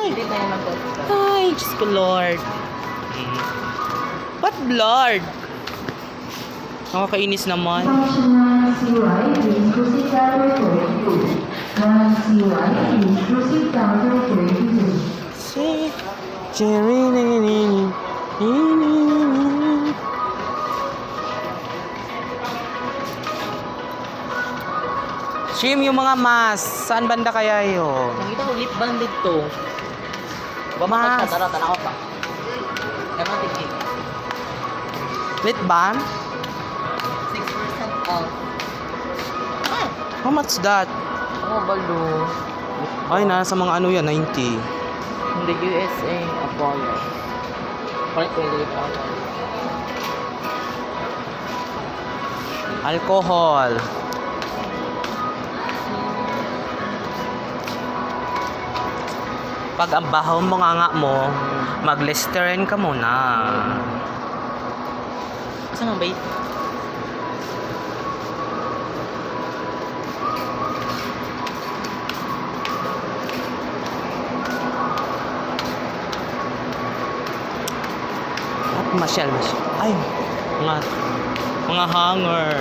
Hindi tayo mag-podcast. Ay, Diyos ko, Lord. What Lord? Nakakainis naman. Functional CY, please proceed down to 42. Non-CY, please proceed down to 32. Si Jerry. Shim, yung mga mask. Saan banda kaya yun? Nakita ko lip band dito. Mas. Tara, tanaw pa. Kaya mga tigil. Lit ban? 6% off. How much that? Ano balo? Ay, nasa mga ano yan, 90. Hindi USA. Apollo. Palit ko yung Apollo. Alcohol. Pag ang bahaw mo nga mo, mag-Listerine ka muna. Saan ang bait? At masyal. Ay, mga hanger.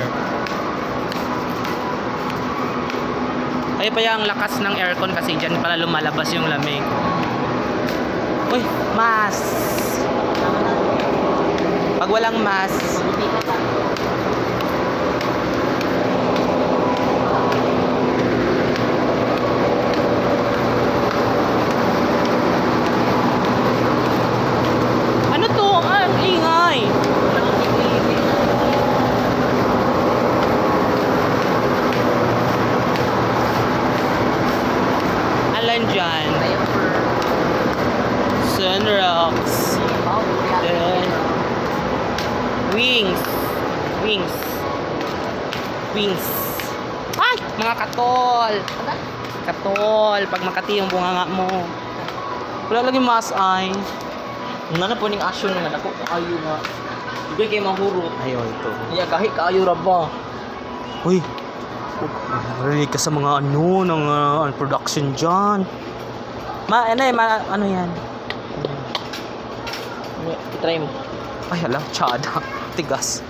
Ay pa yung lakas ng aircon kasi dyan pala lumalabas yung lamig. Uy, mas. Pag walang mas, ano to? Ah, ang ingay. Alan dyan. Sunrocks. Then, wings. Ay! Mga katol. Katol. Pag makati yung bunganga mo. Wala lang yung mas ay. Nana po ning action nga nako kaayo nga. Ibig kay mahurot. Ayun ito. Iya kahit kaayo ra ba. Uy. Marinig ka sa mga ano ng production dyan. Ano yan? Try mo. Ay, hala, tsada. Tigas.